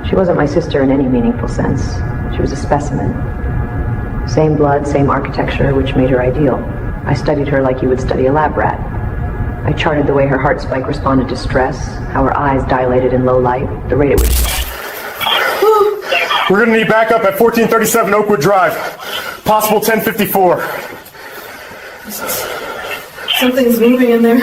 She wasn't my sister in any meaningful sense. She was a specimen. Same blood, same architecture, which made her ideal. I studied her like you would study a lab rat. I charted the way her heart spike responded to stress, how her eyes dilated in low light, the rate at which... We're gonna need backup at 1437 Oakwood Drive. Possible 1054. Something's moving in there.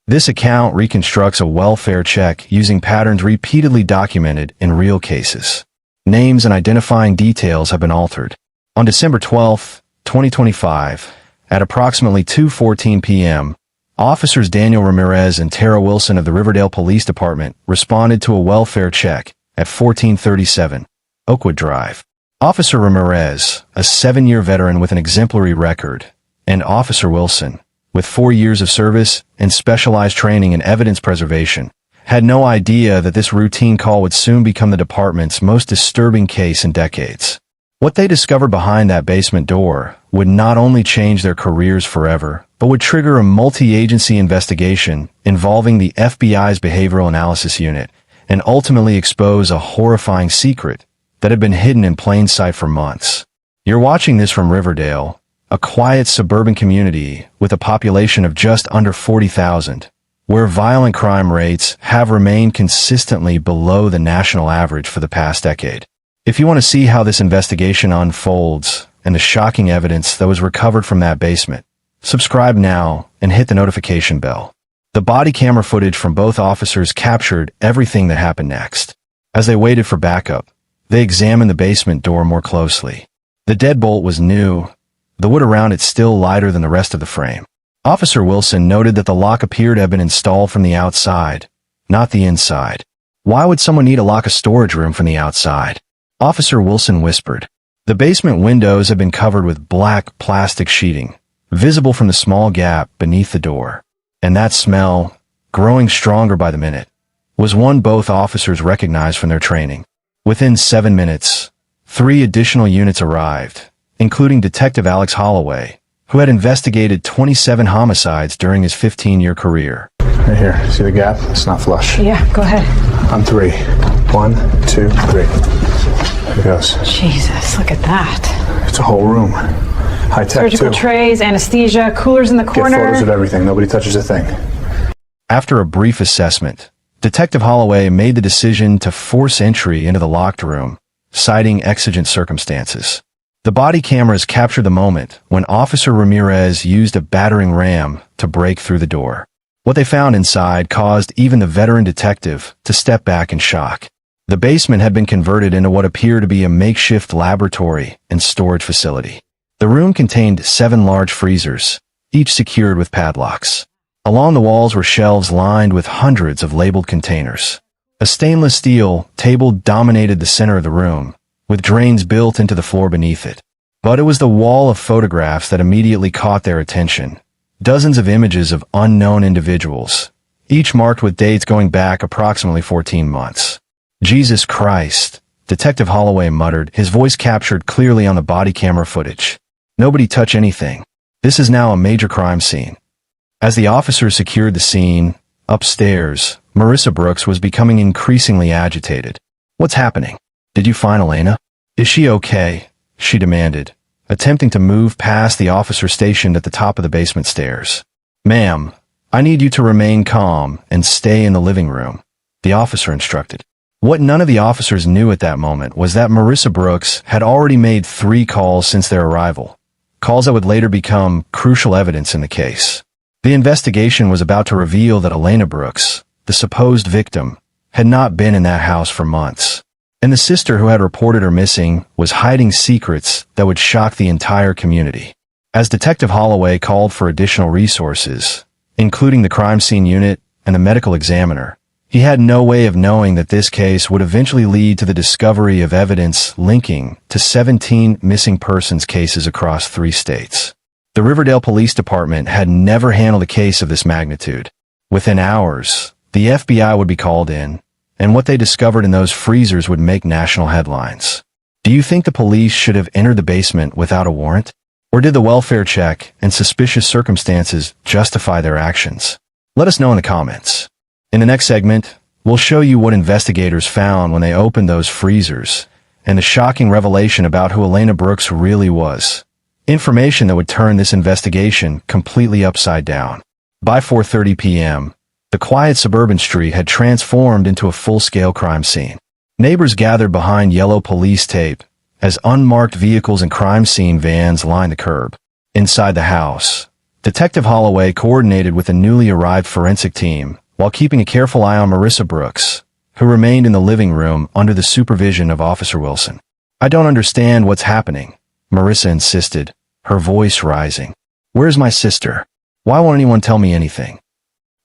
This account reconstructs a welfare check using patterns repeatedly documented in real cases. Names and identifying details have been altered. On December 12, 2025, at approximately 2:14 p.m., officers Daniel Ramirez and Tara Wilson of the Riverdale Police Department responded to a welfare check at 1437 Oakwood Drive. Officer Ramirez, a 7-year veteran with an exemplary record, and Officer Wilson, with 4 years of service and specialized training in evidence preservation, had no idea that this routine call would soon become the department's most disturbing case in decades. What they discovered behind that basement door would not only change their careers forever, but would trigger a multi-agency investigation involving the FBI's Behavioral Analysis Unit and ultimately expose a horrifying secret that had been hidden in plain sight for months. You're watching this from Riverdale, a quiet suburban community with a population of just under 40,000, where violent crime rates have remained consistently below the national average for the past decade. If you want to see how this investigation unfolds and the shocking evidence that was recovered from that basement, subscribe now and hit the notification bell. The body camera footage from both officers captured everything that happened next. As they waited for backup, they examined the basement door more closely. The deadbolt was new, the wood around it still lighter than the rest of the frame. Officer Wilson noted that the lock appeared to have been installed from the outside, not the inside. Why would someone need to lock a storage room from the outside? Officer Wilson whispered. The basement windows had been covered with black plastic sheeting, visible from the small gap beneath the door. And that smell, growing stronger by the minute, was one both officers recognized from their training. Within 7 minutes, 3 additional units arrived, including Detective Alex Holloway, who had investigated 27 homicides during his 15-year career. Right here, see the gap? It's not flush. Yeah, go ahead. On 3. 1, 2, 3. There it goes. Jesus, look at that. It's a whole room. High tech, Surgical too. trays, anesthesia, coolers in the corner. Get photos of everything. Nobody touches a thing. After a brief assessment, Detective Holloway made the decision to force entry into the locked room, citing exigent circumstances. The body cameras captured the moment when Officer Ramirez used a battering ram to break through the door. What they found inside caused even the veteran detective to step back in shock. The basement had been converted into what appeared to be a makeshift laboratory and storage facility. The room contained 7 large freezers, each secured with padlocks. Along the walls were shelves lined with hundreds of labeled containers. A stainless steel table dominated the center of the room, with drains built into the floor beneath it. But it was the wall of photographs that immediately caught their attention. Dozens of images of unknown individuals, each marked with dates going back approximately 14 months. Jesus Christ, Detective Holloway muttered, his voice captured clearly on the body camera footage. Nobody touch anything. This is now a major crime scene. As the officers secured the scene, upstairs, Marissa Brooks was becoming increasingly agitated. What's happening? Did you find Elena? Is she okay? She demanded, attempting to move past the officer stationed at the top of the basement stairs. Ma'am, I need you to remain calm and stay in the living room, the officer instructed. What none of the officers knew at that moment was that Marissa Brooks had already made 3 calls since their arrival, calls that would later become crucial evidence in the case. The investigation was about to reveal that Elena Brooks, the supposed victim, had not been in that house for months, and the sister who had reported her missing was hiding secrets that would shock the entire community. As Detective Holloway called for additional resources, including the crime scene unit and the medical examiner, he had no way of knowing that this case would eventually lead to the discovery of evidence linking to 17 missing persons cases across 3 states. The Riverdale Police Department had never handled a case of this magnitude. Within hours, the FBI would be called in, and what they discovered in those freezers would make national headlines. Do you think the police should have entered the basement without a warrant? Or did the welfare check and suspicious circumstances justify their actions? Let us know in the comments. In the next segment, we'll show you what investigators found when they opened those freezers, and the shocking revelation about who Elena Brooks really was. Information that would turn this investigation completely upside down. By 4:30 p.m., the quiet suburban street had transformed into a full-scale crime scene. Neighbors gathered behind yellow police tape as unmarked vehicles and crime scene vans lined the curb. Inside the house, Detective Holloway coordinated with a newly arrived forensic team while keeping a careful eye on Marissa Brooks, who remained in the living room under the supervision of Officer Wilson. "I don't understand what's happening," Marissa insisted, her voice rising. "Where's my sister? Why won't anyone tell me anything?"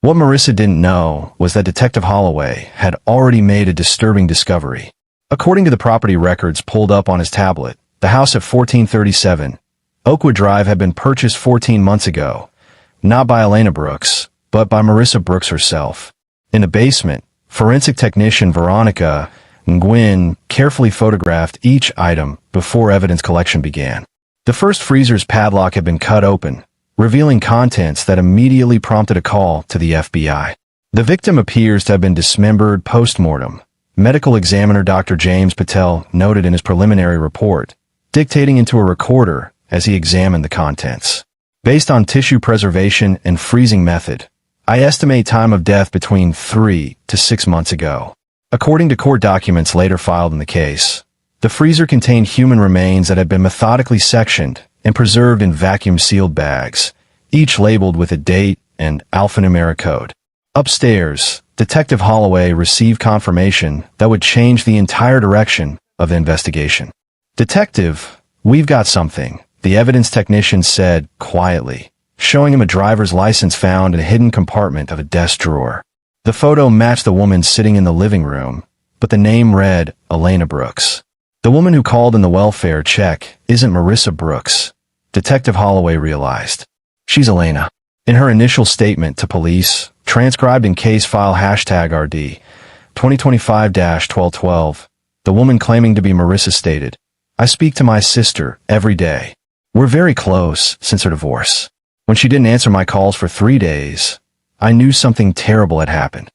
What Marissa didn't know was that Detective Holloway had already made a disturbing discovery. According to the property records pulled up on his tablet, the house at 1437 Oakwood Drive had been purchased 14 months ago, not by Elena Brooks, but by Marissa Brooks herself. In the basement, forensic technician Veronica Nguyen carefully photographed each item before evidence collection began. The first freezer's padlock had been cut open, revealing contents that immediately prompted a call to the FBI. The victim appears to have been dismembered post-mortem, medical examiner Dr. James Patel noted in his preliminary report, dictating into a recorder as he examined the contents. Based on tissue preservation and freezing method, I estimate time of death between 3 to 6 months ago. According to court documents later filed in the case, the freezer contained human remains that had been methodically sectioned and preserved in vacuum-sealed bags, each labeled with a date and alphanumeric code. Upstairs, Detective Holloway received confirmation that would change the entire direction of the investigation. "Detective, we've got something," the evidence technician said quietly, showing him a driver's license found in a hidden compartment of a desk drawer. The photo matched the woman sitting in the living room, but the name read Elena Brooks. The woman who called in the welfare check isn't Marissa Brooks, Detective Holloway realized. She's Elena. In her initial statement to police, transcribed in case file #RD 2025-1212, the woman claiming to be Marissa stated, "I speak to my sister every day. We're very close since her divorce. When she didn't answer my calls for 3 days, I knew something terrible had happened."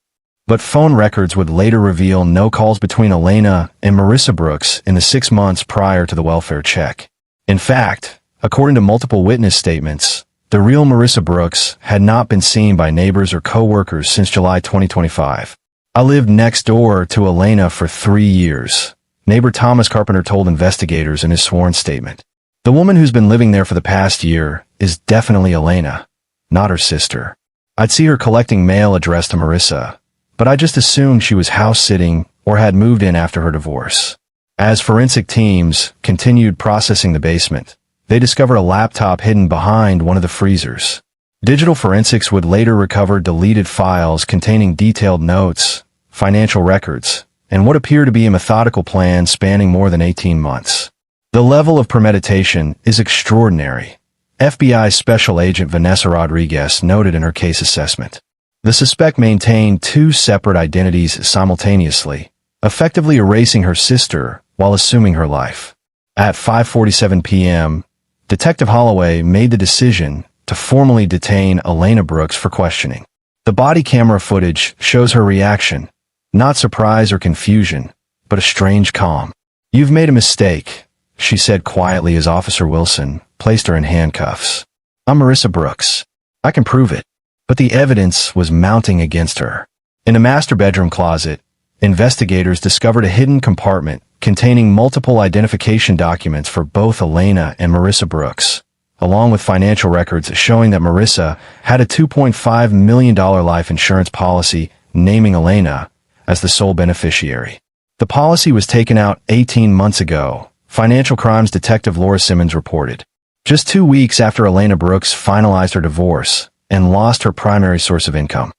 But phone records would later reveal no calls between Elena and Marissa Brooks in the 6 months prior to the welfare check. In fact, according to multiple witness statements, the real Marissa Brooks had not been seen by neighbors or co-workers since July 2025. "I lived next door to Elena for 3 years," neighbor Thomas Carpenter told investigators in his sworn statement. "The woman who's been living there for the past year is definitely Elena, not her sister. I'd see her collecting mail addressed to Marissa, but I just assumed she was house-sitting or had moved in after her divorce." As forensic teams continued processing the basement, they discovered a laptop hidden behind one of the freezers. Digital forensics would later recover deleted files containing detailed notes, financial records, and what appeared to be a methodical plan spanning more than 18 months. The level of premeditation is extraordinary, FBI Special Agent Vanessa Rodriguez noted in her case assessment. The suspect maintained 2 separate identities simultaneously, effectively erasing her sister while assuming her life. At 5:47 p.m., Detective Holloway made the decision to formally detain Elena Brooks for questioning. The body camera footage shows her reaction, not surprise or confusion, but a strange calm. "You've made a mistake," she said quietly as Officer Wilson placed her in handcuffs. "I'm Marissa Brooks. I can prove it." But the evidence was mounting against her. In a master bedroom closet, investigators discovered a hidden compartment containing multiple identification documents for both Elena and Marissa Brooks, along with financial records showing that Marissa had a $2.5 million life insurance policy naming Elena as the sole beneficiary. The policy was taken out 18 months ago, Financial Crimes Detective Laura Simmons reported, just 2 weeks after Elena Brooks finalized her divorce and lost her primary source of income.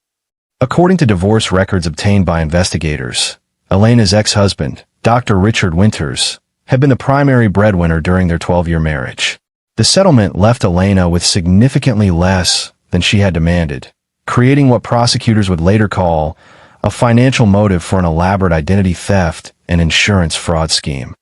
According to divorce records obtained by investigators, Elena's ex-husband, Dr. Richard Winters, had been the primary breadwinner during their 12-year marriage. The settlement left Elena with significantly less than she had demanded, creating what prosecutors would later call a financial motive for an elaborate identity theft and insurance fraud scheme.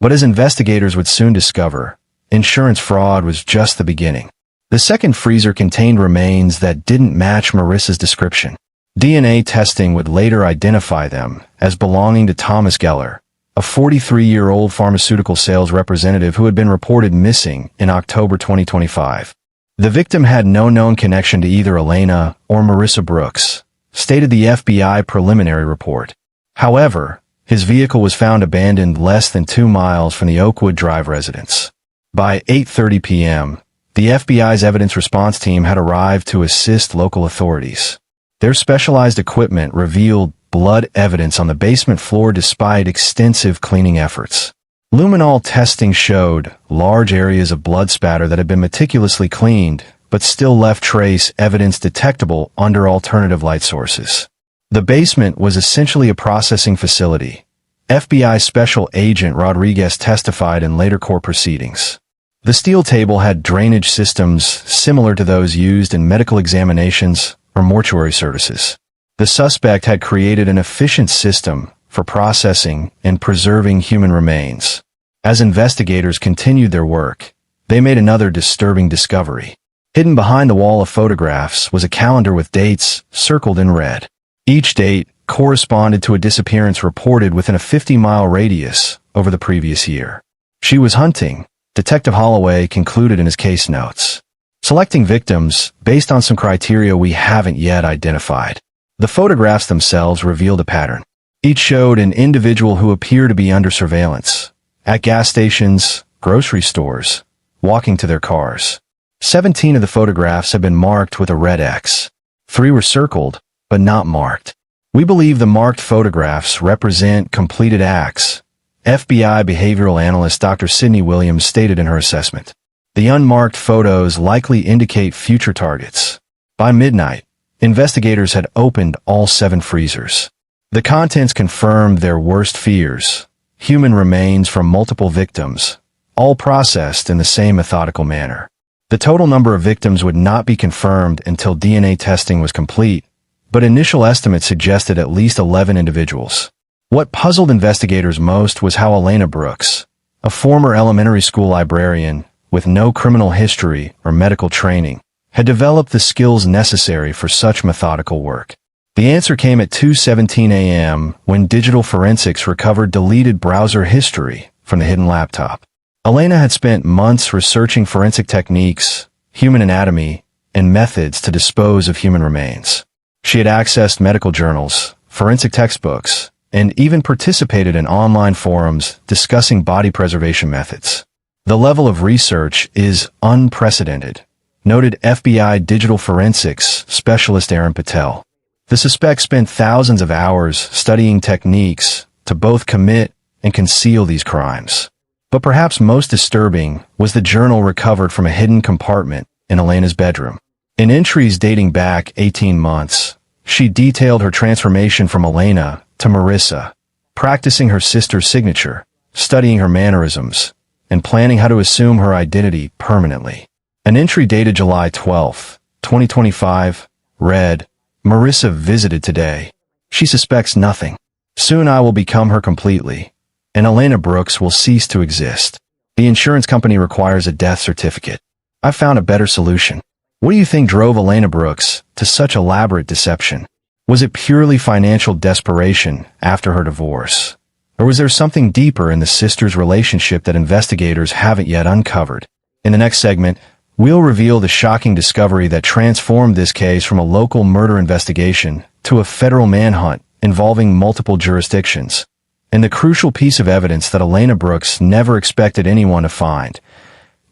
But as investigators would soon discover, insurance fraud was just the beginning. The second freezer contained remains that didn't match Marissa's description. DNA testing would later identify them as belonging to Thomas Geller, a 43-year-old pharmaceutical sales representative who had been reported missing in October 2025. The victim had no known connection to either Elena or Marissa Brooks, stated the FBI preliminary report. However, his vehicle was found abandoned less than 2 miles from the Oakwood Drive residence. By 8:30 p.m., the FBI's evidence response team had arrived to assist local authorities. Their specialized equipment revealed blood evidence on the basement floor despite extensive cleaning efforts. Luminol testing showed large areas of blood spatter that had been meticulously cleaned, but still left trace evidence detectable under alternative light sources. The basement was essentially a processing facility. FBI Special Agent Rodriguez testified in later court proceedings. The steel table had drainage systems similar to those used in medical examinations or mortuary services. The suspect had created an efficient system for processing and preserving human remains. As investigators continued their work, they made another disturbing discovery. Hidden behind the wall of photographs was a calendar with dates circled in red. Each date corresponded to a disappearance reported within a 50-mile radius over the previous year. She was hunting, Detective Holloway concluded in his case notes, selecting victims based on some criteria we haven't yet identified. The photographs themselves revealed a pattern. Each showed an individual who appeared to be under surveillance, at gas stations, grocery stores, walking to their cars. 17 of the photographs had been marked with a red X. 3 were circled, but not marked. We believe the marked photographs represent completed acts, FBI behavioral analyst Dr. Sydney Williams stated in her assessment. The unmarked photos likely indicate future targets. By midnight, investigators had opened all 7 freezers. The contents confirmed their worst fears: human remains from multiple victims, all processed in the same methodical manner. The total number of victims would not be confirmed until DNA testing was complete, but initial estimates suggested at least 11 individuals. What puzzled investigators most was how Elena Brooks, a former elementary school librarian with no criminal history or medical training, had developed the skills necessary for such methodical work. The answer came at 2:17 a.m. when digital forensics recovered deleted browser history from the hidden laptop. Elena had spent months researching forensic techniques, human anatomy, and methods to dispose of human remains. She had accessed medical journals, forensic textbooks, and even participated in online forums discussing body preservation methods. The level of research is unprecedented, noted FBI digital forensics specialist Aaron Patel. The suspect spent thousands of hours studying techniques to both commit and conceal these crimes. But perhaps most disturbing was the journal recovered from a hidden compartment in Elena's bedroom. In entries dating back 18 months, she detailed her transformation from Elena to Marissa, practicing her sister's signature, studying her mannerisms, and planning how to assume her identity permanently. An entry dated July 12, 2025, read, "Marissa visited today. She suspects nothing. Soon I will become her completely, and Elena Brooks will cease to exist. The insurance company requires a death certificate. I found a better solution." What do you think drove Elena Brooks to such elaborate deception? Was it purely financial desperation after her divorce? Or was there something deeper in the sisters' relationship that investigators haven't yet uncovered? In the next segment, we'll reveal the shocking discovery that transformed this case from a local murder investigation to a federal manhunt involving multiple jurisdictions, and the crucial piece of evidence that Elena Brooks never expected anyone to find.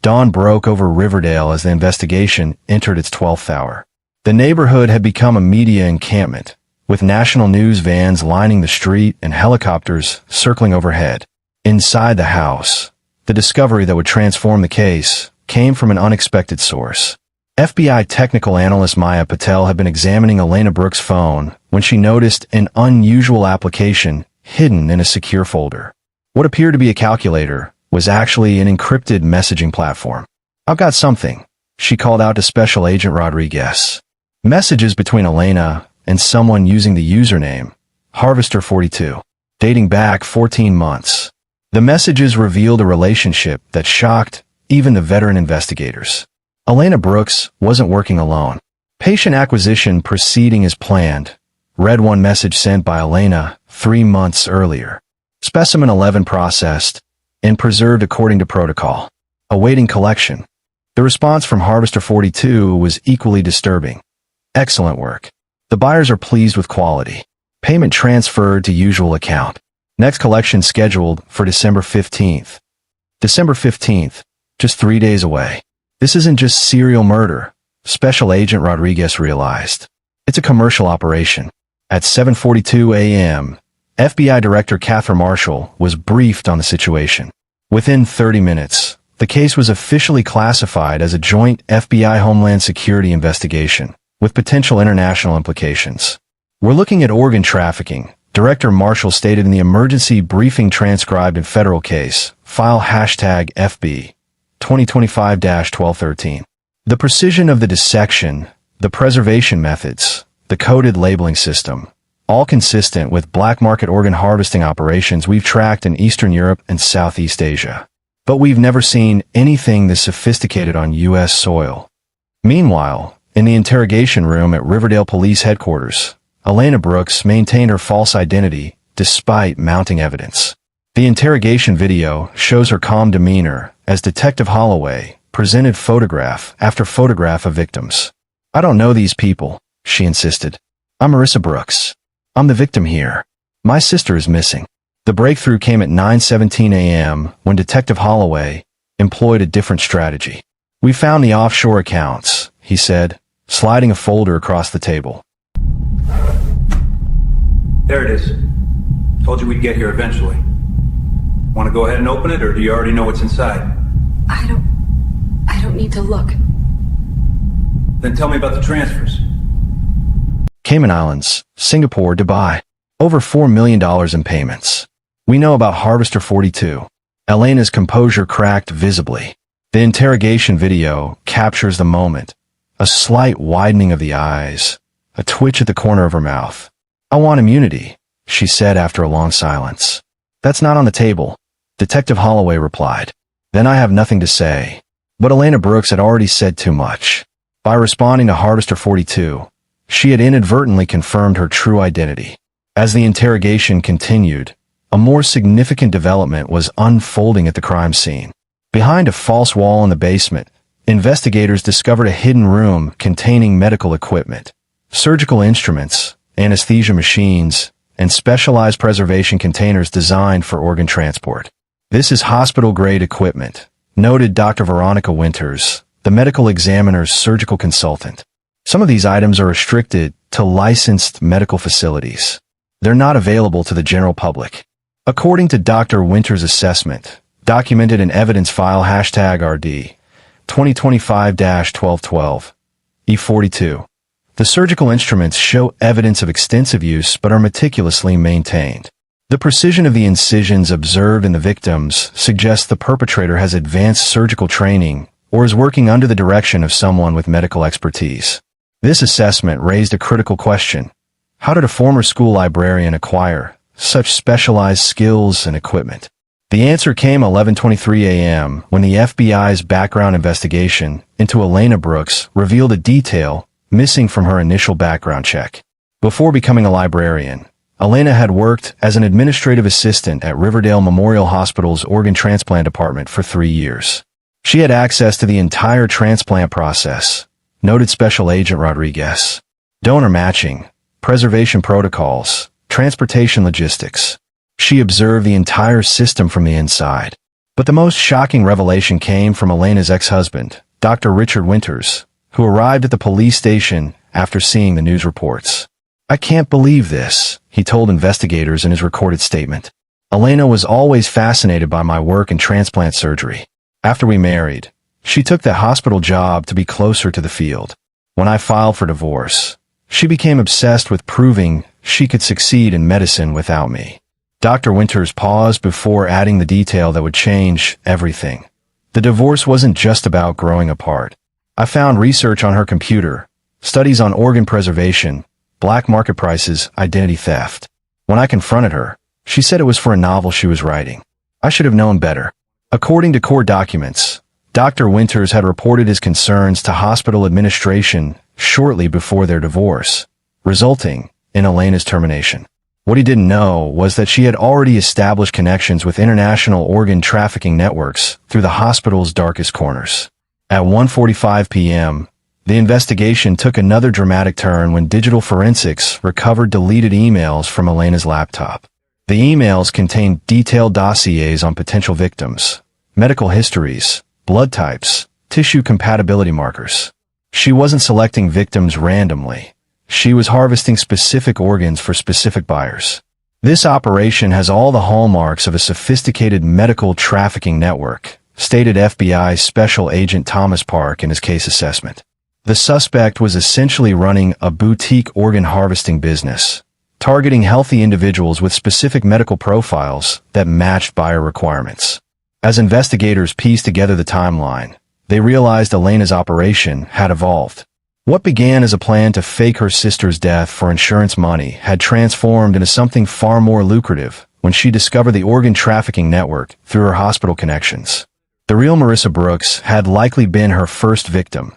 Dawn broke over Riverdale as the investigation entered its 12th hour. The neighborhood had become a media encampment, with national news vans lining the street and helicopters circling overhead. Inside the house, the discovery that would transform the case came from an unexpected source. FBI technical analyst Maya Patel had been examining Elena Brooks' phone when she noticed an unusual application hidden in a secure folder. What appeared to be a calculator was actually an encrypted messaging platform. "I've got something," she called out to Special Agent Rodriguez. Messages between Elena and someone using the username Harvester42, dating back 14 months. The messages revealed a relationship that shocked even the veteran investigators. Elena Brooks wasn't working alone. Patient acquisition proceeding as planned. Read one message sent by Elena 3 months earlier. Specimen 11 processed and preserved according to protocol. Awaiting collection. The response from Harvester 42 was equally disturbing. Excellent work. The buyers are pleased with quality. Payment transferred to usual account. Next collection scheduled for December 15th. December 15th, just 3 days away. This isn't just serial murder, Special Agent Rodriguez realized. It's a commercial operation. At 7:42 a.m., FBI Director Catherine Marshall was briefed on the situation. Within 30 minutes, the case was officially classified as a joint FBI Homeland Security investigation, with potential international implications. We're looking at organ trafficking, Director Marshall stated in the emergency briefing transcribed in federal case, file #FB 2025-1213. The precision of the dissection, the preservation methods, the coded labeling system, all consistent with black market organ harvesting operations we've tracked in Eastern Europe and Southeast Asia. But we've never seen anything this sophisticated on U.S. soil. Meanwhile, in the interrogation room at Riverdale Police Headquarters, Elena Brooks maintained her false identity despite mounting evidence. The interrogation video shows her calm demeanor as Detective Holloway presented photograph after photograph of victims. "I don't know these people," she insisted. "I'm Marissa Brooks. I'm the victim here. My sister is missing." The breakthrough came at 9:17 a.m. when Detective Holloway employed a different strategy. "We found the offshore accounts," he said, sliding a folder across the table. There it is. Told you we'd get here eventually. Want to go ahead and open it, or do you already know what's inside? I don't need to look. Then tell me about the transfers. Cayman Islands, Singapore, Dubai. Over $4 million in payments. We know about Harvester 42. Elena's composure cracked visibly. The interrogation video captures the moment. A slight widening of the eyes. A twitch at the corner of her mouth. "I want immunity," she said after a long silence. "That's not on the table," Detective Holloway replied. "Then I have nothing to say." But Elena Brooks had already said too much. By responding to Harvester 42, she had inadvertently confirmed her true identity. As the interrogation continued, a more significant development was unfolding at the crime scene. Behind a false wall in the basement, investigators discovered a hidden room containing medical equipment, surgical instruments, anesthesia machines, and specialized preservation containers designed for organ transport. "This is hospital-grade equipment," noted Dr. Veronica Winters, the medical examiner's surgical consultant. "Some of these items are restricted to licensed medical facilities. They're not available to the general public." According to Dr. Winters' assessment, documented in evidence file #RD 2025-1212, E42, the surgical instruments show evidence of extensive use but are meticulously maintained. The precision of the incisions observed in the victims suggests the perpetrator has advanced surgical training or is working under the direction of someone with medical expertise. This assessment raised a critical question. How did a former school librarian acquire such specialized skills and equipment? The answer came 11:23 a.m. when the FBI's background investigation into Elena Brooks revealed a detail missing from her initial background check. Before becoming a librarian, Elena had worked as an administrative assistant at Riverdale Memorial Hospital's organ transplant department for 3 years. She had access to the entire transplant process, noted Special Agent Rodriguez. Donor matching, preservation protocols, transportation logistics. She observed the entire system from the inside. But the most shocking revelation came from Elena's ex-husband, Dr. Richard Winters, who arrived at the police station after seeing the news reports. "I can't believe this," he told investigators in his recorded statement. "Elena was always fascinated by my work in transplant surgery. After we married, she took that hospital job to be closer to the field. When I filed for divorce, she became obsessed with proving she could succeed in medicine without me." Dr. Winters paused before adding the detail that would change everything. "The divorce wasn't just about growing apart. I found research on her computer, studies on organ preservation, black market prices, identity theft. When I confronted her, she said it was for a novel she was writing. I should have known better." According to court documents, Dr. Winters had reported his concerns to hospital administration shortly before their divorce, resulting in Elena's termination. What he didn't know was that she had already established connections with international organ trafficking networks through the hospital's darkest corners. At 1:45 p.m., the investigation took another dramatic turn when digital forensics recovered deleted emails from Elena's laptop. The emails contained detailed dossiers on potential victims, medical histories, blood types, tissue compatibility markers. She wasn't selecting victims randomly. She was harvesting specific organs for specific buyers. This operation has all the hallmarks of a sophisticated medical trafficking network, stated FBI Special Agent Thomas Park in his case assessment. The suspect was essentially running a boutique organ harvesting business, targeting healthy individuals with specific medical profiles that matched buyer requirements. As investigators pieced together the timeline, they realized Elena's operation had evolved. What began as a plan to fake her sister's death for insurance money had transformed into something far more lucrative when she discovered the organ trafficking network through her hospital connections. The real Marissa Brooks had likely been her first victim,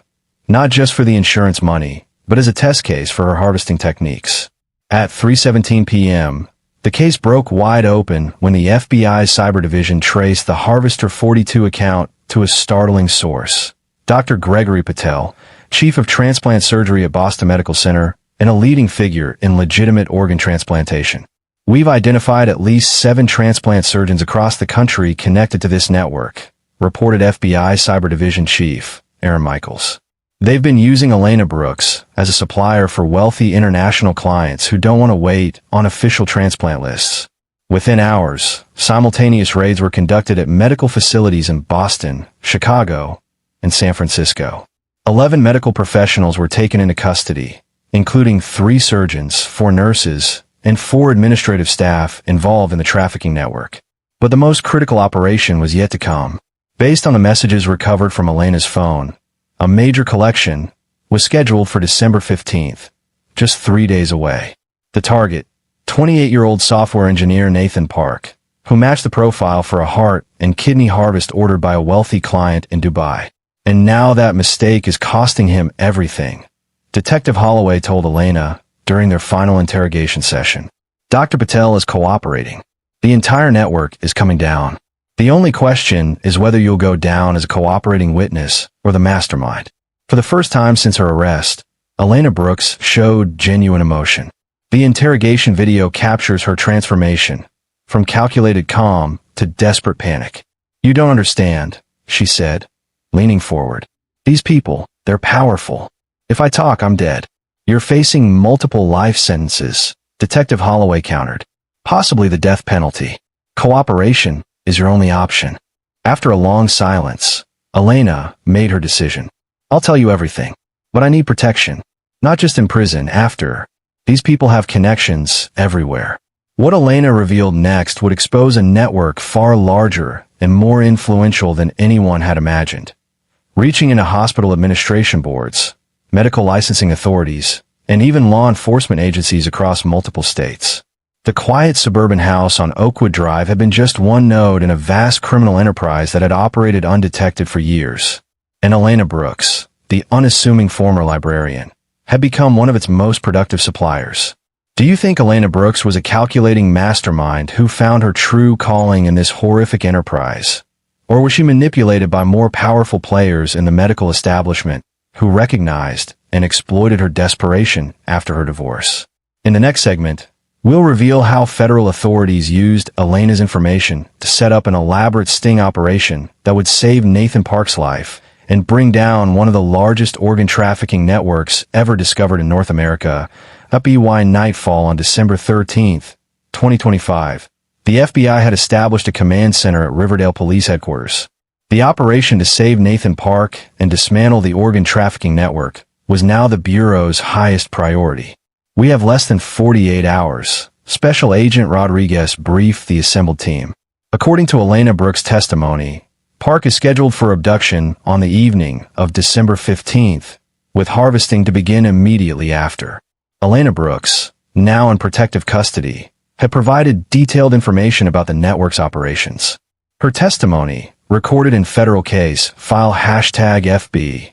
not just for the insurance money, but as a test case for her harvesting techniques. At 3:17 p.m., the case broke wide open when the FBI's cyber division traced the Harvester 42 account to a startling source. Dr. Gregory Patel, chief of transplant surgery at Boston Medical Center, and a leading figure in legitimate organ transplantation. We've identified at least 7 transplant surgeons across the country connected to this network, reported FBI Cyber Division Chief Aaron Michaels. They've been using Elena Brooks as a supplier for wealthy international clients who don't want to wait on official transplant lists. Within hours, simultaneous raids were conducted at medical facilities in Boston, Chicago, and San Francisco. 11 medical professionals were taken into custody, including 3 surgeons, 4 nurses, and 4 administrative staff involved in the trafficking network. But the most critical operation was yet to come. Based on the messages recovered from Elena's phone, a major collection was scheduled for December 15th, just 3 days away. The target, 28-year-old software engineer Nathan Park, who matched the profile for a heart and kidney harvest ordered by a wealthy client in Dubai. And now that mistake is costing him everything, Detective Holloway told Elena during their final interrogation session. Dr. Patel is cooperating. The entire network is coming down. The only question is whether you'll go down as a cooperating witness or the mastermind. For the first time since her arrest, Elena Brooks showed genuine emotion. The interrogation video captures her transformation, from calculated calm to desperate panic. "You don't understand," she said, leaning forward. "These people, they're powerful. If I talk, I'm dead." "You're facing multiple life sentences," Detective Holloway countered. "Possibly the death penalty. Cooperation is your only option." After a long silence, Elena made her decision. "I'll tell you everything, but I need protection. Not just in prison, after. These people have connections everywhere." What Elena revealed next would expose a network far larger and more influential than anyone had imagined, reaching into hospital administration boards, medical licensing authorities, and even law enforcement agencies across multiple states. The quiet suburban house on Oakwood Drive had been just one node in a vast criminal enterprise that had operated undetected for years. And Elena Brooks, the unassuming former librarian, had become one of its most productive suppliers. Do you think Elena Brooks was a calculating mastermind who found her true calling in this horrific enterprise? Or was she manipulated by more powerful players in the medical establishment who recognized and exploited her desperation after her divorce? In the next segment, we'll reveal how federal authorities used Elena's information to set up an elaborate sting operation that would save Nathan Park's life and bring down one of the largest organ trafficking networks ever discovered in North America. At BY nightfall on December 13th, 2025, the FBI had established a command center at Riverdale Police Headquarters. The operation to save Nathan Park and dismantle the organ trafficking network was now the Bureau's highest priority. "We have less than 48 hours, Special Agent Rodriguez briefed the assembled team. According to Elena Brooks' testimony, Park is scheduled for abduction on the evening of December 15th, with harvesting to begin immediately after. Elena Brooks, now in protective custody, had provided detailed information about the network's operations. Her testimony recorded in federal case, file #FB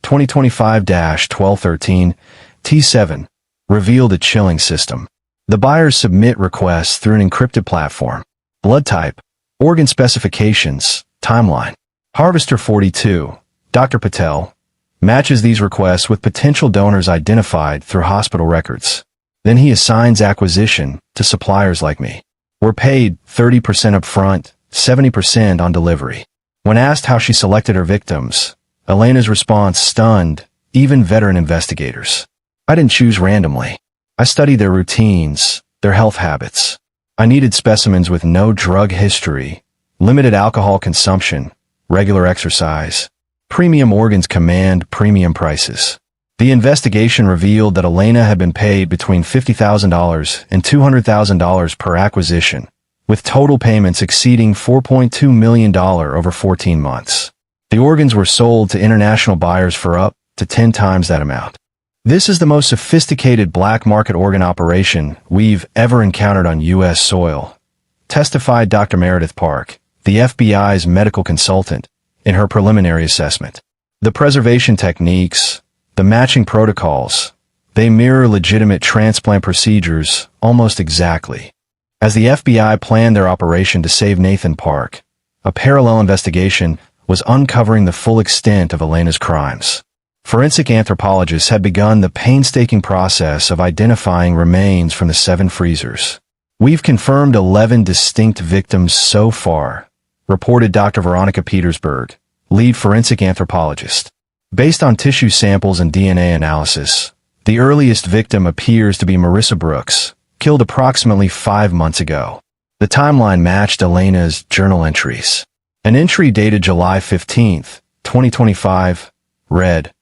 2025-1213 T7, revealed a chilling system. The buyers submit requests through an encrypted platform. Blood type, organ specifications, timeline. Harvester 42, Dr. Patel, matches these requests with potential donors identified through hospital records. Then he assigns acquisition to suppliers like me. We're paid 30% upfront, 70% on delivery. When asked how she selected her victims, Elena's response stunned even veteran investigators. I didn't choose randomly. I studied their routines, their health habits. I needed specimens with no drug history, limited alcohol consumption, regular exercise. Premium organs command premium prices. The investigation revealed that Elena had been paid between $50,000 and $200,000 per acquisition, with total payments exceeding $4.2 million over 14 months. The organs were sold to international buyers for up to 10 times that amount. This is the most sophisticated black market organ operation we've ever encountered on U.S. soil, testified Dr. Meredith Park, the FBI's medical consultant, in her preliminary assessment. The preservation techniques, the matching protocols, they mirror legitimate transplant procedures almost exactly. As the FBI planned their operation to save Nathan Park, a parallel investigation was uncovering the full extent of Elena's crimes. Forensic anthropologists had begun the painstaking process of identifying remains from the 7 freezers. We've confirmed 11 distinct victims so far, reported Dr. Veronica Petersburg, lead forensic anthropologist. Based on tissue samples and DNA analysis, the earliest victim appears to be Marissa Brooks, killed approximately 5 months ago. The timeline matched Elena's journal entries. An entry dated July 15, 2025, read,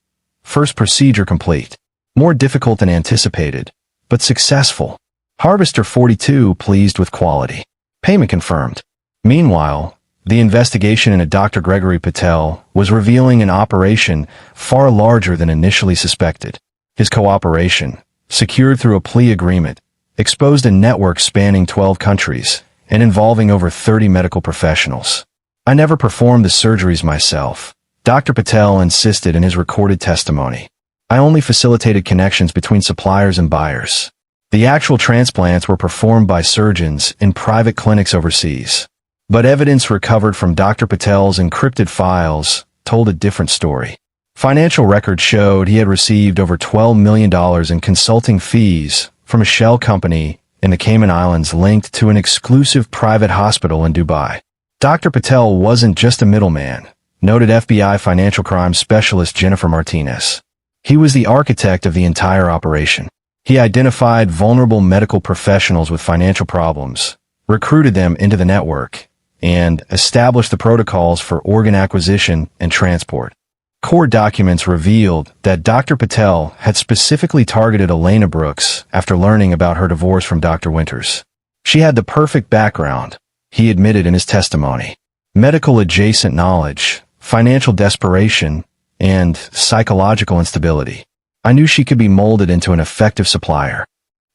"First procedure complete. More difficult than anticipated, but successful. Harvester 42 pleased with quality. Payment confirmed." Meanwhile, the investigation into Dr. Gregory Patel was revealing an operation far larger than initially suspected. His cooperation, secured through a plea agreement, exposed a network spanning 12 countries and involving over 30 medical professionals. "I never performed the surgeries myself," Dr. Patel insisted in his recorded testimony. "I only facilitated connections between suppliers and buyers. The actual transplants were performed by surgeons in private clinics overseas." But evidence recovered from Dr. Patel's encrypted files told a different story. Financial records showed he had received over $12 million in consulting fees from a shell company in the Cayman Islands linked to an exclusive private hospital in Dubai. Dr. Patel wasn't just a middleman, noted FBI financial crimes specialist Jennifer Martinez. He was the architect of the entire operation. He identified vulnerable medical professionals with financial problems, recruited them into the network, and established the protocols for organ acquisition and transport. Court documents revealed that Dr. Patel had specifically targeted Elena Brooks after learning about her divorce from Dr. Winters. She had the perfect background, he admitted in his testimony: medical adjacent knowledge, financial desperation, and psychological instability. "I knew she could be molded into an effective supplier."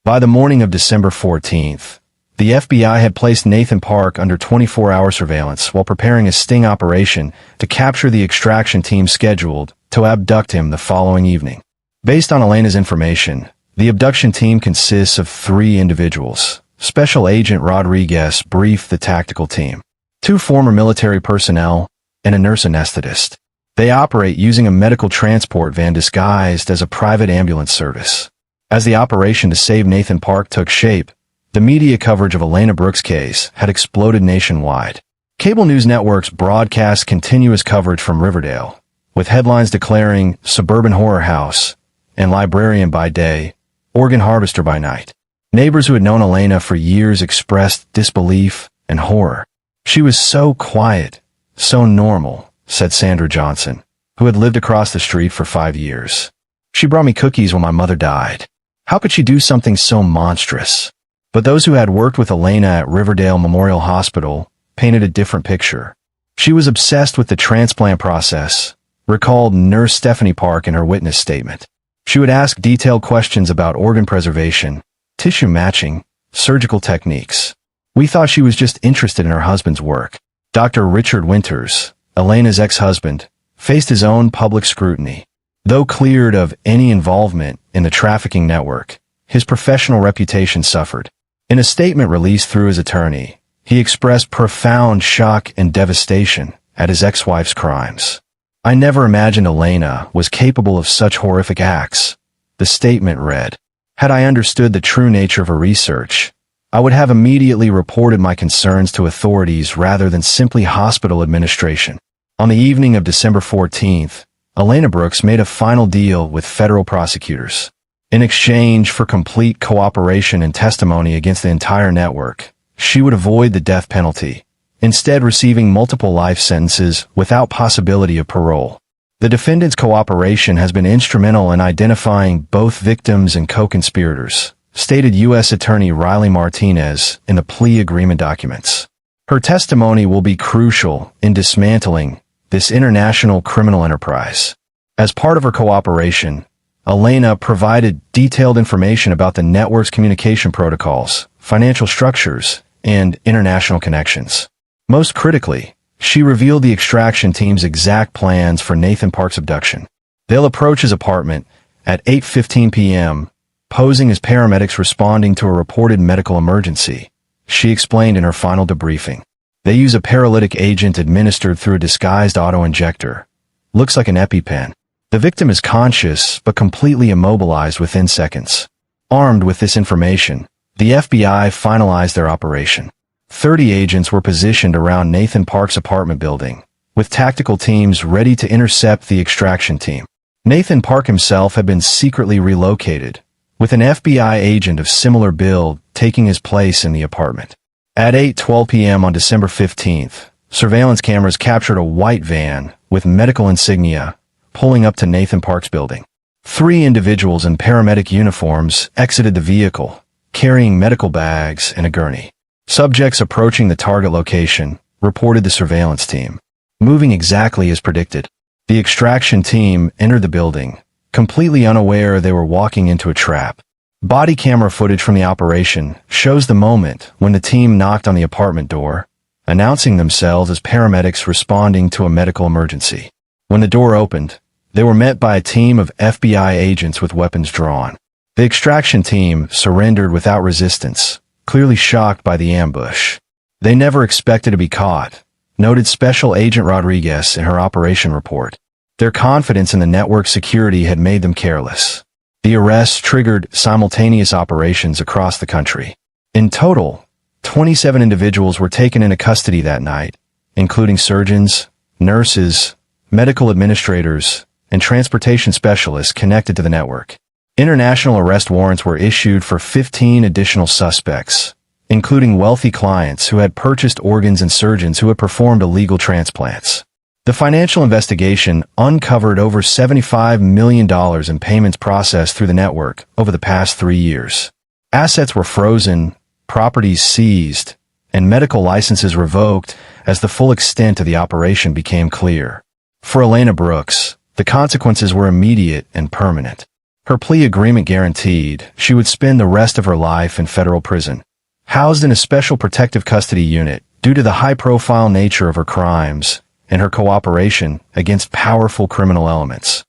By the morning of December 14th, the FBI had placed Nathan Park under 24-hour surveillance while preparing a sting operation to capture the extraction team scheduled to abduct him the following evening. Based on Elena's information, the abduction team consists of 3 individuals. Special Agent Rodriguez briefed the tactical team, 2 former military personnel, and a nurse anesthetist. They operate using a medical transport van disguised as a private ambulance service. As the operation to save Nathan Park took shape, the media coverage of Elena Brooks' case had exploded nationwide. Cable news networks broadcast continuous coverage from Riverdale, with headlines declaring "Suburban Horror House" and "Librarian by day, Organ Harvester by night." Neighbors who had known Elena for years expressed disbelief and horror. "She was so quiet, so normal," said Sandra Johnson, who had lived across the street for 5 years. "She brought me cookies when my mother died. How could she do something so monstrous?" But those who had worked with Elena at Riverdale Memorial Hospital painted a different picture. "She was obsessed with the transplant process," recalled Nurse Stephanie Park in her witness statement. "She would ask detailed questions about organ preservation, tissue matching, surgical techniques. We thought she was just interested in her husband's work." Dr. Richard Winters, Elena's ex-husband, faced his own public scrutiny. Though cleared of any involvement in the trafficking network, his professional reputation suffered. In a statement released through his attorney, he expressed profound shock and devastation at his ex-wife's crimes. "I never imagined Elena was capable of such horrific acts," the statement read. "Had I understood the true nature of her research, I would have immediately reported my concerns to authorities rather than simply hospital administration." On the evening of December 14th, Elena Brooks made a final deal with federal prosecutors. In exchange for complete cooperation and testimony against the entire network, she would avoid the death penalty, instead receiving multiple life sentences without possibility of parole. The defendant's cooperation has been instrumental in identifying both victims and co-conspirators, stated U.S. Attorney Riley Martinez in the plea agreement documents. Her testimony will be crucial in dismantling this international criminal enterprise. As part of her cooperation, Elena provided detailed information about the network's communication protocols, financial structures, and international connections. Most critically, she revealed the extraction team's exact plans for Nathan Park's abduction. They'll approach his apartment at 8:15 p.m., posing as paramedics responding to a reported medical emergency, she explained in her final debriefing. They use a paralytic agent administered through a disguised auto-injector. Looks like an EpiPen. The victim is conscious but completely immobilized within seconds. Armed with this information, the FBI finalized their operation. 30 agents were positioned around Nathan Park's apartment building, with tactical teams ready to intercept the extraction team. Nathan Park himself had been secretly relocated, with an FBI agent of similar build taking his place in the apartment. At 8:12 p.m. on December 15th, surveillance cameras captured a white van with medical insignia pulling up to Nathan Park's building. 3 individuals in paramedic uniforms exited the vehicle, carrying medical bags and a gurney. Subjects approaching the target location, reported the surveillance team. Moving exactly as predicted, the extraction team entered the building, completely unaware they were walking into a trap. Body camera footage from the operation shows the moment when the team knocked on the apartment door, announcing themselves as paramedics responding to a medical emergency. When the door opened, they were met by a team of FBI agents with weapons drawn. The extraction team surrendered without resistance, clearly shocked by the ambush. They never expected to be caught, noted Special Agent Rodriguez in her operation report. Their confidence in the network's security had made them careless. The arrests triggered simultaneous operations across the country. In total, 27 individuals were taken into custody that night, including surgeons, nurses, medical administrators, and transportation specialists connected to the network. International arrest warrants were issued for 15 additional suspects, including wealthy clients who had purchased organs and surgeons who had performed illegal transplants. The financial investigation uncovered over $75 million in payments processed through the network over the past 3 years. Assets were frozen, properties seized, and medical licenses revoked as the full extent of the operation became clear. For Elena Brooks, the consequences were immediate and permanent. Her plea agreement guaranteed she would spend the rest of her life in federal prison, housed in a special protective custody unit due to the high-profile nature of her crimes and her cooperation against powerful criminal elements.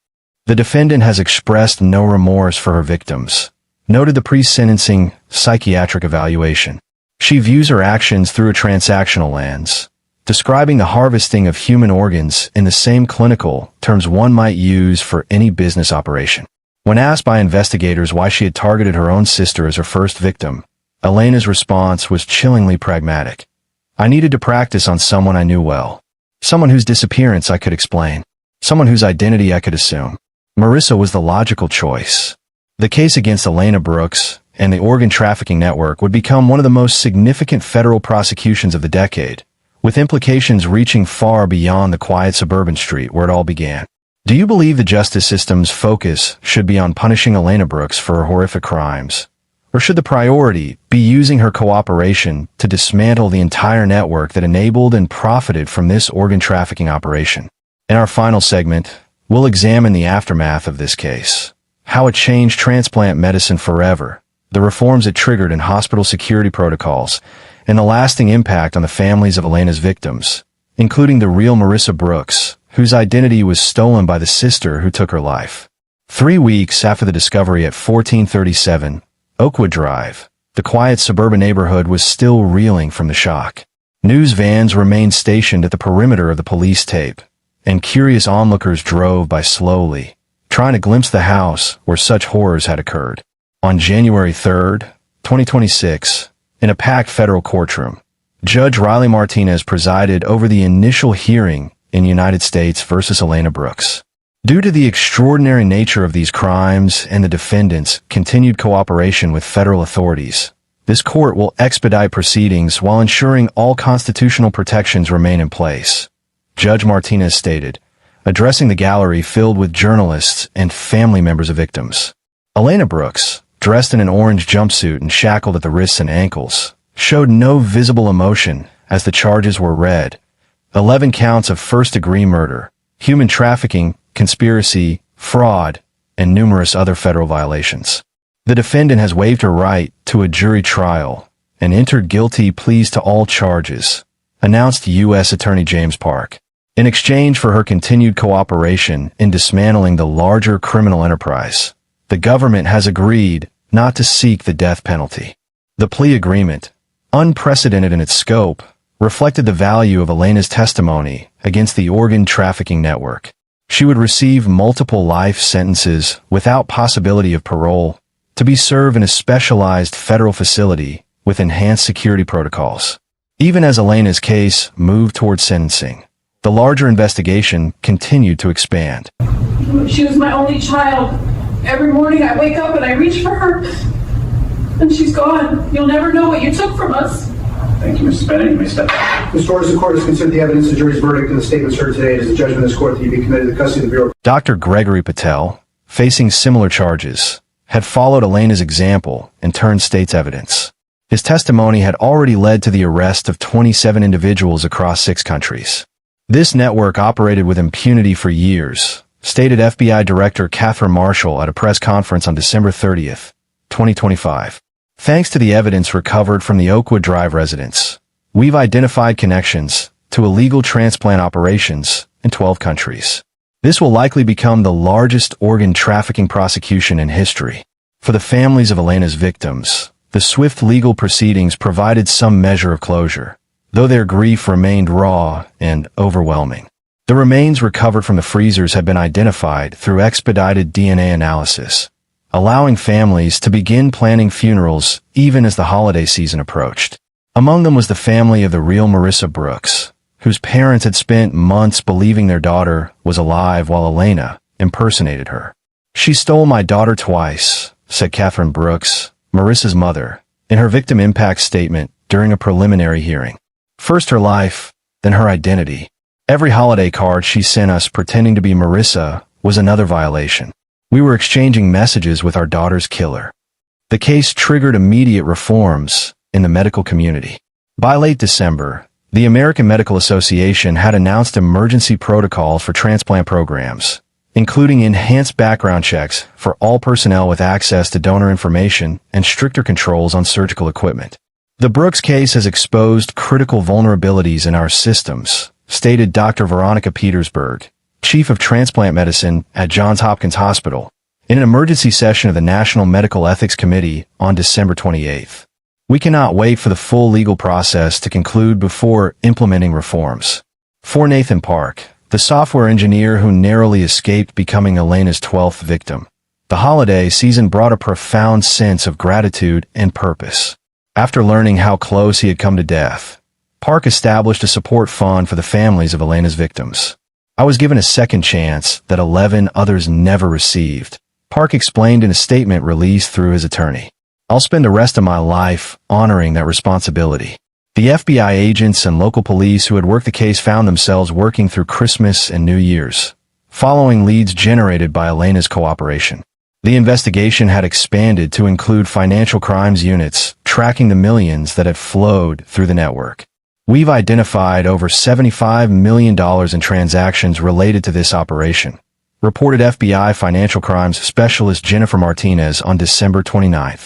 The defendant has expressed no remorse for her victims, noted the pre-sentencing psychiatric evaluation. She views her actions through a transactional lens, describing the harvesting of human organs in the same clinical terms one might use for any business operation. When asked by investigators why she had targeted her own sister as her first victim, Elena's response was chillingly pragmatic. "I needed to practice on someone I knew well. Someone whose disappearance I could explain. Someone whose identity I could assume. Marissa was the logical choice." The case against Elena Brooks and the organ trafficking network would become one of the most significant federal prosecutions of the decade, with implications reaching far beyond the quiet suburban street where it all began. Do you believe the justice system's focus should be on punishing Elena Brooks for her horrific crimes? Or should the priority be using her cooperation to dismantle the entire network that enabled and profited from this organ trafficking operation? In our final segment, we'll examine the aftermath of this case, how it changed transplant medicine forever, the reforms it triggered in hospital security protocols, and the lasting impact on the families of Elena's victims, including the real Marissa Brooks, whose identity was stolen by the sister who took her life. 3 weeks after the discovery at 1437 Oakwood Drive, the quiet suburban neighborhood was still reeling from the shock. News vans remained stationed at the perimeter of the police tape, and curious onlookers drove by slowly, trying to glimpse the house where such horrors had occurred. On January 3, 2026, in a packed federal courtroom, Judge Riley Martinez presided over the initial hearing in United States versus Elena Brooks. Due to the extraordinary nature of these crimes and the defendants' continued cooperation with federal authorities, this court will expedite proceedings while ensuring all constitutional protections remain in place, Judge Martinez stated, addressing the gallery filled with journalists and family members of victims. Elena Brooks, dressed in an orange jumpsuit and shackled at the wrists and ankles, showed no visible emotion as the charges were read. 11 counts of first-degree murder, human trafficking, conspiracy, fraud, and numerous other federal violations. The defendant has waived her right to a jury trial and entered guilty pleas to all charges, announced U.S. Attorney James Park. In exchange for her continued cooperation in dismantling the larger criminal enterprise, the government has agreed not to seek the death penalty. The plea agreement, unprecedented in its scope, reflected the value of Elena's testimony against the organ trafficking network. She would receive multiple life sentences without possibility of parole, to be served in a specialized federal facility with enhanced security protocols. Even as Elena's case moved towards sentencing, the larger investigation continued to expand. She was my only child. Every morning I wake up and I reach for her, and she's gone. You'll never know what you took from us. Thank you, Mrs. Bennett. You may step back. Mr. Torres, the court has considered the evidence, the jury's verdict, and the statements heard today. It is the judgment of this court that you be committed to the custody of the Bureau. Dr. Gregory Patel, facing similar charges, had followed Elena's example and turned state's evidence. His testimony had already led to the arrest of 27 individuals across 6 countries. This network operated with impunity for years, stated FBI Director Catherine Marshall at a press conference on December 30, 2025. Thanks to the evidence recovered from the Oakwood Drive residence, we've identified connections to illegal transplant operations in 12 countries. This will likely become the largest organ trafficking prosecution in history. For the families of Elena's victims, the swift legal proceedings provided some measure of closure, though their grief remained raw and overwhelming. The remains recovered from the freezers had been identified through expedited DNA analysis, allowing families to begin planning funerals even as the holiday season approached. Among them was the family of the real Marissa Brooks, whose parents had spent months believing their daughter was alive while Elena impersonated her. "She stole my daughter twice," said Catherine Brooks, Marissa's mother, in her victim impact statement during a preliminary hearing. "First her life, then her identity. Every holiday card she sent us pretending to be Marissa was another violation. We were exchanging messages with our daughter's killer." The case triggered immediate reforms in the medical community. By late December, the American Medical Association had announced emergency protocols for transplant programs, including enhanced background checks for all personnel with access to donor information and stricter controls on surgical equipment. "The Brooks case has exposed critical vulnerabilities in our systems," stated Dr. Veronica Petersburg, Chief of Transplant Medicine at Johns Hopkins Hospital, in an emergency session of the National Medical Ethics Committee on December 28. "We cannot wait for the full legal process to conclude before implementing reforms." For Nathan Park, the software engineer who narrowly escaped becoming Elena's 12th victim, the holiday season brought a profound sense of gratitude and purpose. After learning how close he had come to death, Park established a support fund for the families of Elena's victims. "I was given a second chance that 11 others never received," Park explained in a statement released through his attorney. "I'll spend the rest of my life honoring that responsibility." The FBI agents and local police who had worked the case found themselves working through Christmas and New Year's, following leads generated by Elena's cooperation. The investigation had expanded to include financial crimes units tracking the millions that had flowed through the network. "We've identified over $75 million in transactions related to this operation," reported FBI Financial Crimes Specialist Jennifer Martinez on December 29.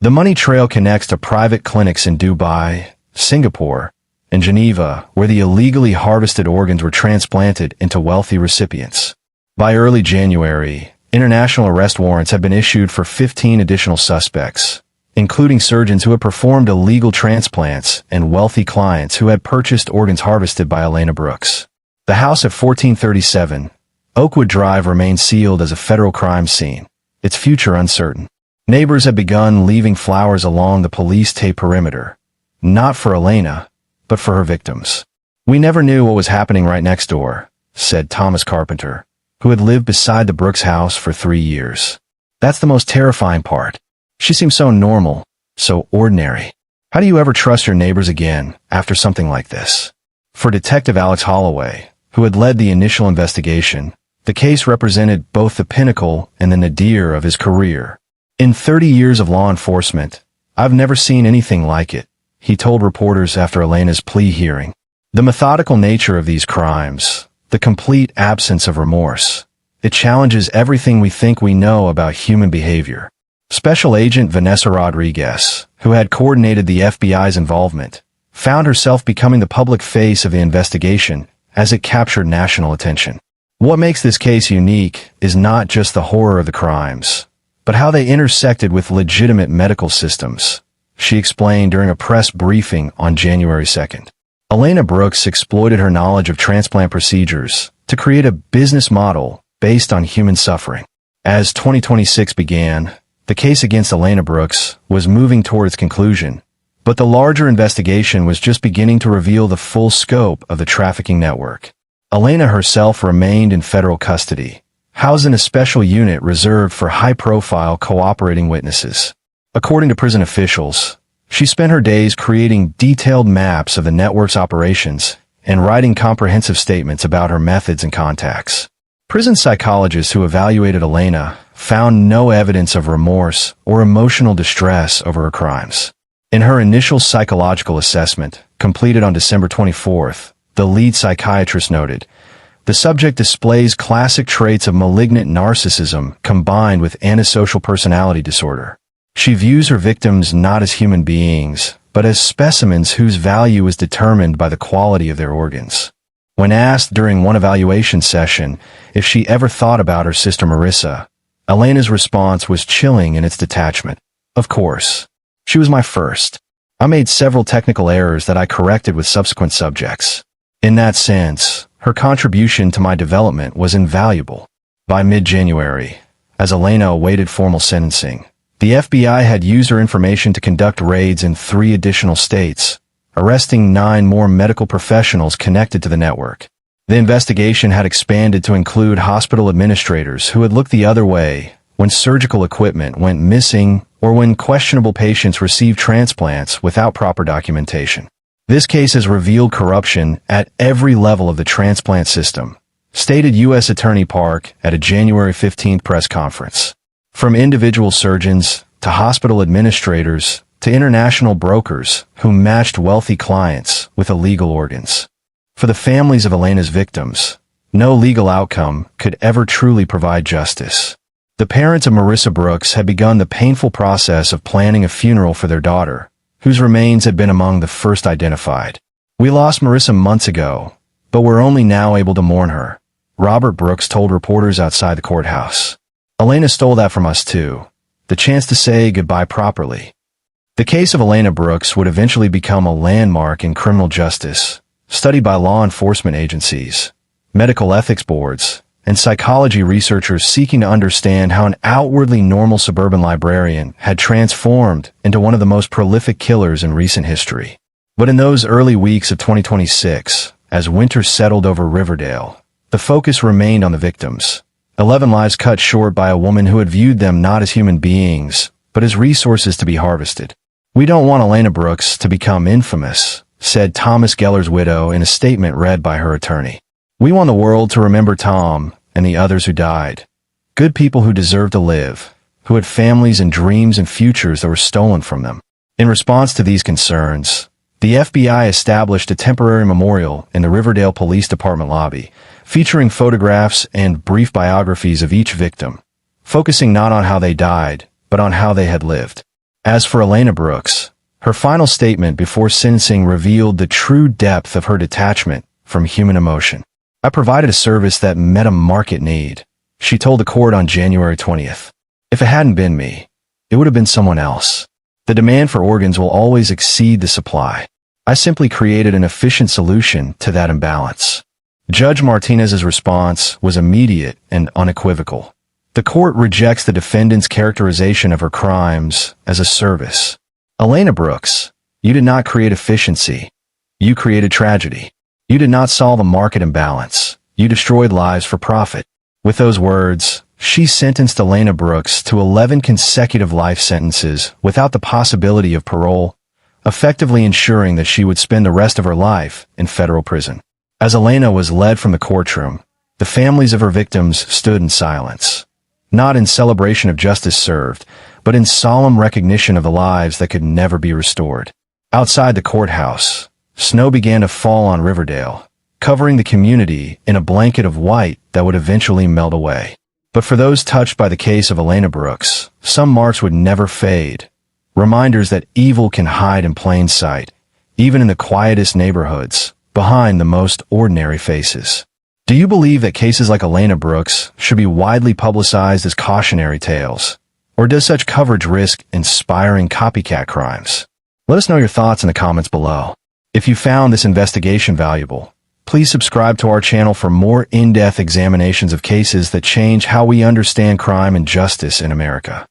The money trail connects to private clinics in Dubai, Singapore, and Geneva, where the illegally harvested organs were transplanted into wealthy recipients. By early January, international arrest warrants had been issued for 15 additional suspects, including surgeons who had performed illegal transplants and wealthy clients who had purchased organs harvested by Elena Brooks. The house at 1437 Oakwood Drive remained sealed as a federal crime scene, its future uncertain. Neighbors had begun leaving flowers along the police tape perimeter, not for Elena, but for her victims. "We never knew what was happening right next door," said Thomas Carpenter, who had lived beside the Brooks house for 3 years. "That's the most terrifying part. She seems so normal, so ordinary. How do you ever trust your neighbors again after something like this?" For Detective Alex Holloway, who had led the initial investigation, the case represented both the pinnacle and the nadir of his career. "In 30 years of law enforcement, I've never seen anything like it," he told reporters after Elena's plea hearing. "The methodical nature of these crimes, the complete absence of remorse, it challenges everything we think we know about human behavior." Special Agent Vanessa Rodriguez, who had coordinated the FBI's involvement, found herself becoming the public face of the investigation as it captured national attention. "What makes this case unique is not just the horror of the crimes, but how they intersected with legitimate medical systems," she explained during a press briefing on January 2nd. Elena Brooks exploited her knowledge of transplant procedures to create a business model based on human suffering. As 2026 began, the case against Elena Brooks was moving toward its conclusion, but the larger investigation was just beginning to reveal the full scope of the trafficking network. Elena herself remained in federal custody, housed in a special unit reserved for high-profile cooperating witnesses. According to prison officials, she spent her days creating detailed maps of the network's operations and writing comprehensive statements about her methods and contacts. Prison psychologists who evaluated Elena found no evidence of remorse or emotional distress over her crimes. In her initial psychological assessment, completed on December 24th, the lead psychiatrist noted, "The subject displays classic traits of malignant narcissism combined with antisocial personality disorder. She views her victims not as human beings, but as specimens whose value is determined by the quality of their organs." When asked during one evaluation session if she ever thought about her sister Marissa, Elena's response was chilling in its detachment. "Of course. She was my first. I made several technical errors that I corrected with subsequent subjects. In that sense, her contribution to my development was invaluable." By mid-January, as Elena awaited formal sentencing, the FBI had used her information to conduct raids in 3 additional states, arresting 9 more medical professionals connected to the network. The investigation had expanded to include hospital administrators who had looked the other way when surgical equipment went missing or when questionable patients received transplants without proper documentation. "This case has revealed corruption at every level of the transplant system," stated U.S. Attorney Park at a January 15th press conference. "From individual surgeons to hospital administrators to international brokers who matched wealthy clients with illegal organs. For the families of Elena's victims, no legal outcome could ever truly provide justice." The parents of Marissa Brooks had begun the painful process of planning a funeral for their daughter, whose remains had been among the first identified. "We lost Marissa months ago, but we're only now able to mourn her," Robert Brooks told reporters outside the courthouse. "Elena stole that from us too, the chance to say goodbye properly." The case of Elena Brooks would eventually become a landmark in criminal justice, studied by law enforcement agencies, medical ethics boards, and psychology researchers seeking to understand how an outwardly normal suburban librarian had transformed into one of the most prolific killers in recent history. But in those early weeks of 2026, as winter settled over Riverdale, the focus remained on the victims. 11 lives cut short by a woman who had viewed them not as human beings, but as resources to be harvested. "We don't want Elena Brooks to become infamous," said Thomas Geller's widow in a statement read by her attorney. "We want the world to remember Tom and the others who died. Good people who deserve to live, who had families and dreams and futures that were stolen from them." In response to these concerns, the FBI established a temporary memorial in the Riverdale Police Department lobby, featuring photographs and brief biographies of each victim, focusing not on how they died, but on how they had lived. As for Elena Brooks, Her final statement before sentencing revealed the true depth of her detachment from human emotion. "I provided a service that met a market need," she told the court on January 20th. "If it hadn't been me, it would have been someone else. The demand for organs will always exceed the supply. I simply created an efficient solution to that imbalance." Judge Martinez's response was immediate and unequivocal. The court rejects the defendant's characterization of her crimes as a service. "Elena Brooks, you did not create efficiency. You created tragedy. You did not solve a market imbalance. You destroyed lives for profit." With those words, she sentenced Elena Brooks to 11 consecutive life sentences without the possibility of parole, effectively ensuring that she would spend the rest of her life in federal prison. As Elena was led from the courtroom, the families of her victims stood in silence, not in celebration of justice served, but in solemn recognition of the lives that could never be restored. Outside the courthouse, snow began to fall on Riverdale, covering the community in a blanket of white that would eventually melt away. But for those touched by the case of Elena Brooks, some marks would never fade. Reminders that evil can hide in plain sight, even in the quietest neighborhoods, behind the most ordinary faces. Do you believe that cases like Elena Brooks should be widely publicized as cautionary tales? Or does such coverage risk inspiring copycat crimes? Let us know your thoughts in the comments below. If you found this investigation valuable, please subscribe to our channel for more in-depth examinations of cases that change how we understand crime and justice in America.